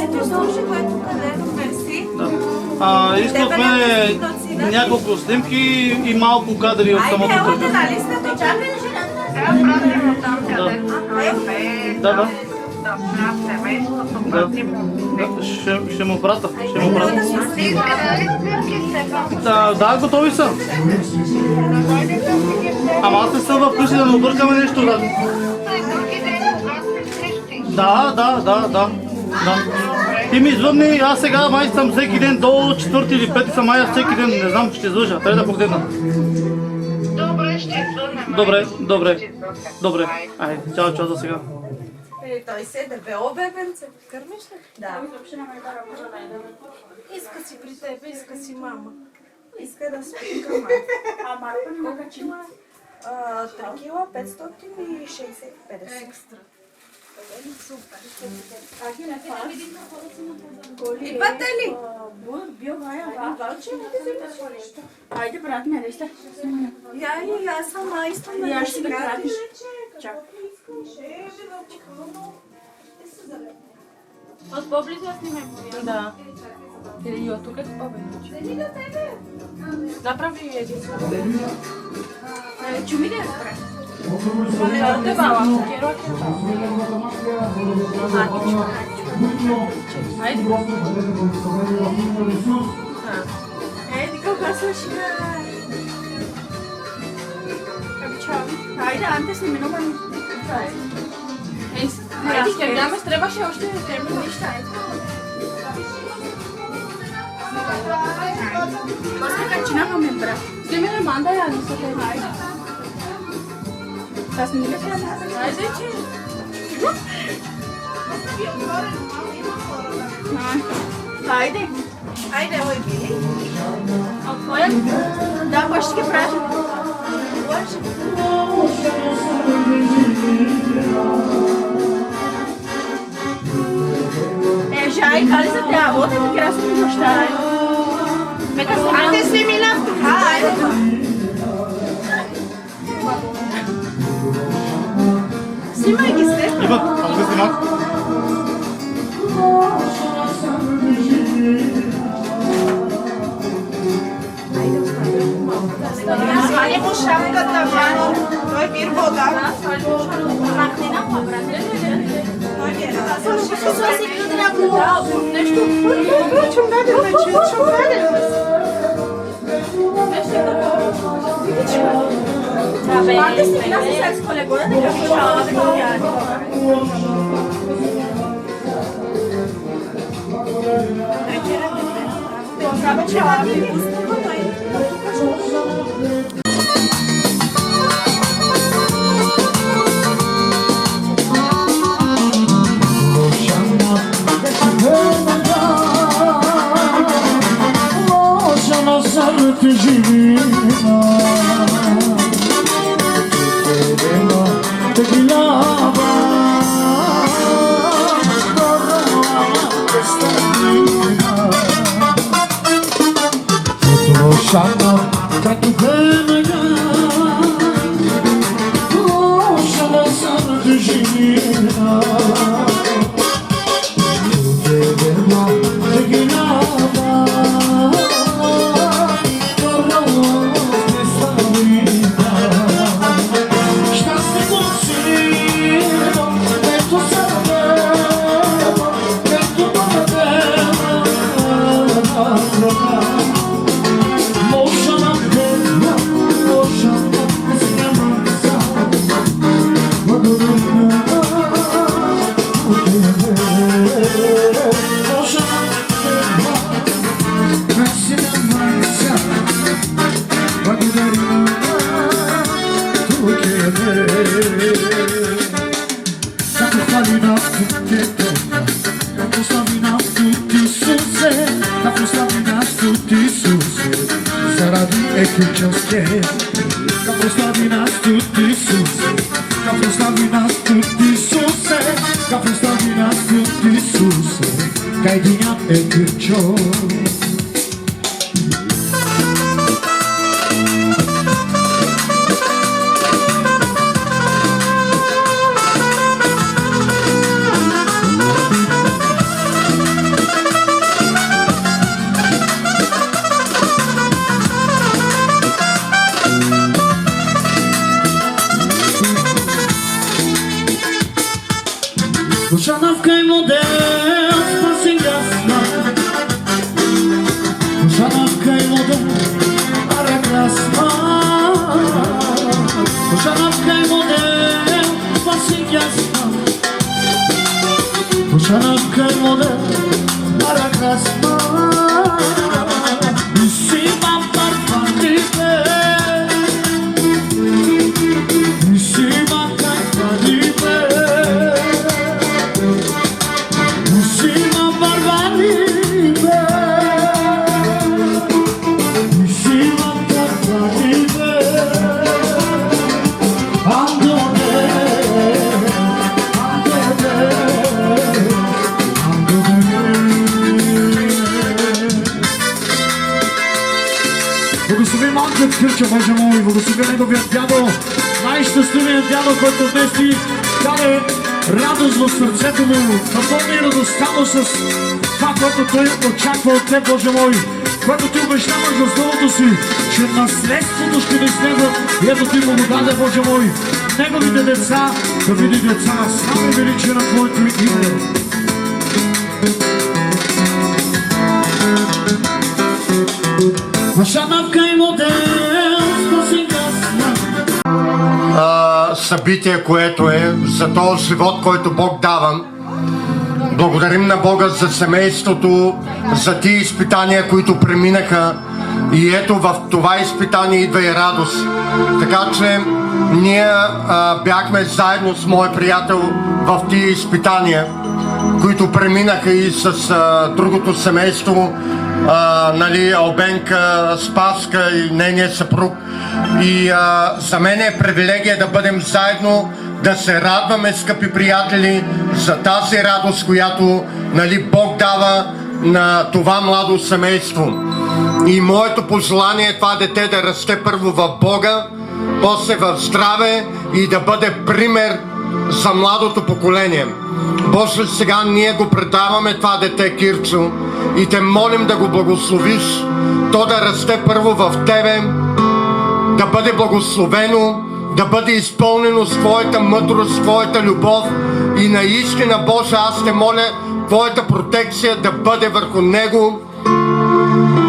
Ето слушай, което където мерси. Да. Иска от мен няколко снимки и малко кадри от самото Айде, интервю. нали сте то чакай жената? Да. Ще му прата. Да, готови са. Ама аз не съм вкъщи да не объркаме нещо. Да. Ти ми извъдни, аз сега май съм всеки ден до 4 или 5 съм май всеки ден, не знам, ще излъжа, трябва да погледна. Добре, ще извъднем. Добре. Айде, чао за сега. Той се дебело бебенце. Кърмиш ли? Да. Иска си при тебе, иска си мама. Иска да спи към мама. А Марко не мога че има? 3 кила 560. Екстра. Супер. Идвате ли? Айде, брат, не сте. Я сама искам да Я ще кажа. пратиш. Чакай. От по-близо аз снимай. Да. Или и от тук е по-близо. Направи един. Чуми ли е спре? Те бала. Айде. Еди, кога слушай. Айде, анtes не минувам. Айде, ще гледаме, трябваше още темно неща. После качина ме брат. Ти ме манда я не се хайде. Аз не ли айде, че. Айде. Айде, ой, били. А твоя? Да, баш ще ги пратя. Já e Carlos até a outra que era assim gostar. Antes de me lavar. Sim, mãe, que você? Ива, аз го снимах. Свали му шапката, Ваня. Той бир вода. Antes de me las colegonas de Живи Благослови малкият Кирчо, Боже мой, благослови неговия дядо, най-щастливият дядо, който днес ти даде радост в сърцето му, напълни радостта му с това, което той очаква от теб, Боже мой, което ти обещаваш за словото си, че наследството ще ни следва и ето ти му го даде, Боже мой, неговите деца да види деца, слава и величие на Твоето име. Събитие, което е за този живот, който Бог дава. Благодарим на Бога за семейството, за тия изпитания, които преминаха. И ето в това изпитание идва и радост. Така че ние бяхме заедно с мой приятел в тия изпитания, които преминаха и с другото семейство, Албенка, Спаска и нейния съпруг. И за мен е привилегия да бъдем заедно, да се радваме, скъпи приятели, за тази радост, която Бог дава на това младо семейство. И моето пожелание е това дете да расте първо в Бога, после в здраве и да бъде пример за младото поколение. Боже, сега ние го предаваме това дете, Кирчо, и те молим да го благословиш, то да расте първо в Тебе, да бъде благословено, да бъде изпълнено с Твоята мъдрост, Твоята любов и наистина, Боже, аз те моля Твоята протекция да бъде върху него,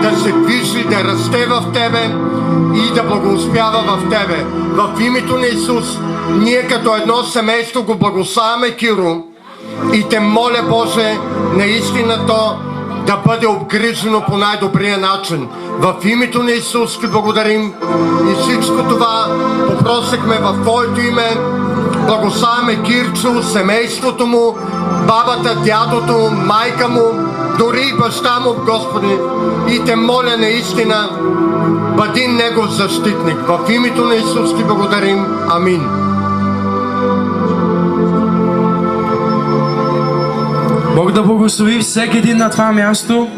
да се движи, да расте в Тебе и да благоуспява в Тебе. В името на Исус, ние като едно семейство го благославяме, Киро, и те моля, Боже, наистина то да бъде обгрижено по най-добрия начин. В името на Исус ти благодарим и всичко това попросихме в Твоето име. Благославяме Кирчо, семейството му, бабата, дядото, майка му, дори и баща му, Господи. И те моля наистина бъди Негов защитник. В името на Исус ти благодарим. Амин. Бог да благослови всеки един на това място.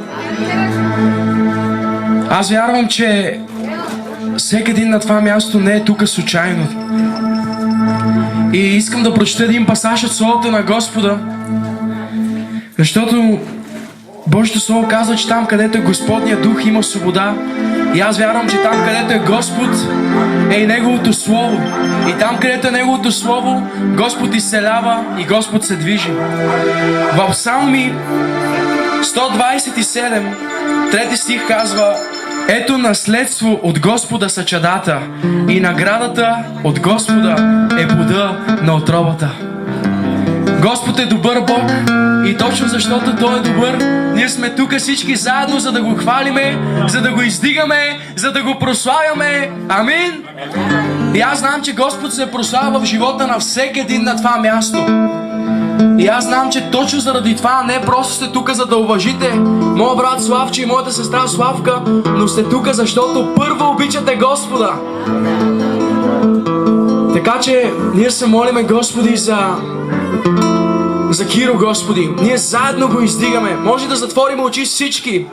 Аз вярвам, че всеки един на това място не е тук случайно. И искам да прочета един пасаж от Словото на Господа, защото Божието Слово казва, че там, където е Господния дух, има свобода. И аз вярвам, че там, където е Господ, е и Неговото Слово. И там, където е Неговото Слово, Господ изцелява и Господ се движи. В Псалми 127, 3 стих казва: ето наследство от Господа са чадата и наградата от Господа е плода на отробата. Господ е добър Бог и точно защото Той е добър, ние сме тук всички заедно, за да го хвалиме, за да го издигаме, за да го прославяме. Амин! И аз знам, че Господ се прославя в живота на всеки един на това място. И аз знам, че точно заради това не просто сте тук, за да уважите моя брат Славче и моята сестра Славка, но сте тук, защото първо обичате Господа. Така че ние се молиме, Господи, за Киро, Господи. Ние заедно го издигаме. Може да затворим очи всички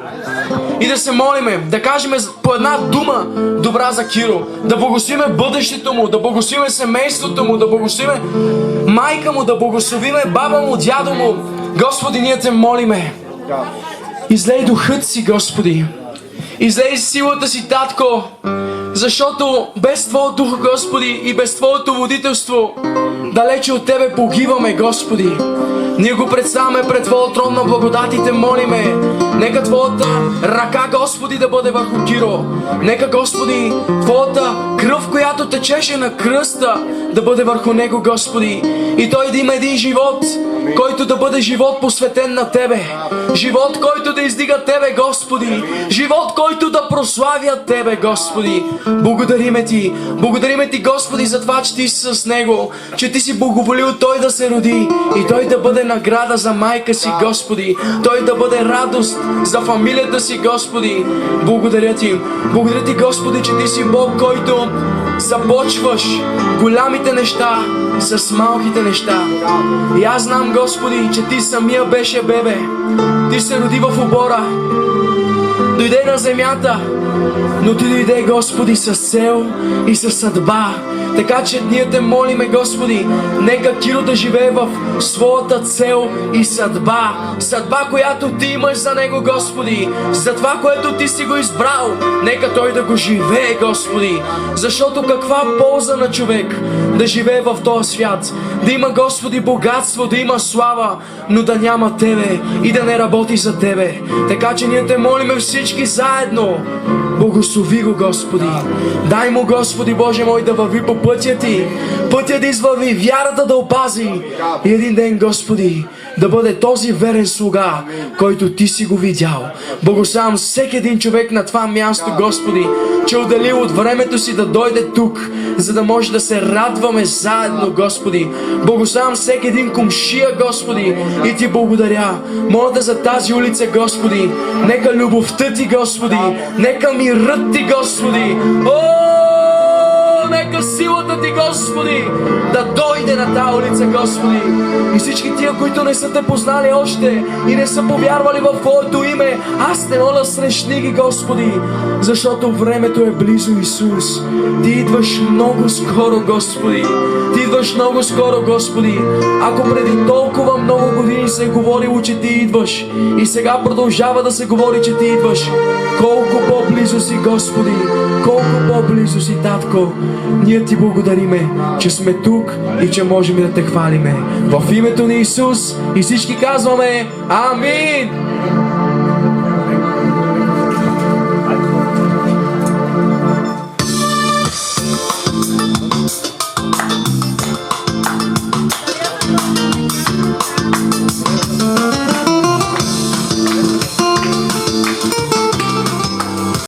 и да се молиме, да кажем по една дума добра за Киро, да благословиме бъдещето му, да благословиме семейството му, да благословиме майка му, да благословиме баба му, дядо му. Господи, ние те молиме. Излей духът си, Господи. Излей силата си, Татко, защото без Твоя дух, Господи, и без Твоето водителство далече от Тебе погиваме, Господи. Ние го представяме пред Твоя трон на благодатите, молиме. Нека Твоята ръка, Господи, да бъде върху Киро. Нека, Господи, Твоята кръв, която течеше на кръста, да бъде върху него, Господи. И той да има един живот, който да бъде живот посветен на Тебе. Живот, който да издига Тебе, Господи. Живот, който да прославя Тебе, Господи. Благодариме Ти. Благодариме Ти, Господи, за това, че Ти си с него. Че Ти си благоволил той да се роди. И той да бъде награда за майка си, Господи. Той да бъде радост за фамилията си, Господи. Благодаря Ти. Благодаря Ти, Господи, че Ти си Бог, който започваш голямите неща с малките неща. И аз знам, Господи, че Ти самия беше бебе. Ти се роди в обора. Дойде на земята, но Ти дойде, Господи, с цел и с съдба. Така че ние те молиме, Господи, нека Киро да живее в своята цел и съдба. Съдба, която Ти имаш за него, Господи. За това, което Ти си го избрал, нека той да го живее, Господи. Защото каква полза на човек да живее в този свят? Да има, Господи, богатство, да има слава, но да няма Тебе и да не работи за Тебе. Така че ние те молиме всички заедно. Благослови го, Господи. Дай му, Господи Боже мой, да върви по пътя Ти. Пътя да извърви, вярата да опази. И един ден, Господи, да бъде този верен слуга, който Ти си го видял. Благославям всеки един човек на това място, Господи, че отделил от времето си да дойде тук, за да може да се радваме заедно, Господи. Благославям всеки един комшия, Господи, и Ти благодаря. Моля да за тази улица, Господи, нека любовта Ти, Господи, нека мирът Ти, Господи, нека силата Ти, Господи, да дойде на тази улица, Господи. И всички тия, които не са Те познали още и не са повярвали в Твоето име, аз те моля, срещни ги, Господи, защото времето е близо, Исус. Ти идваш много скоро, Господи. Ти идваш много скоро, Господи. Ако преди толкова много години се е говорило, че Ти идваш, и сега продължава да се говори, че Ти идваш, колко по-близо си, Господи, колко по-близо си, Татко. Ние Ти благодариме, че сме тук и че можем да Те хвалиме. В името на Исус и всички казваме Амин!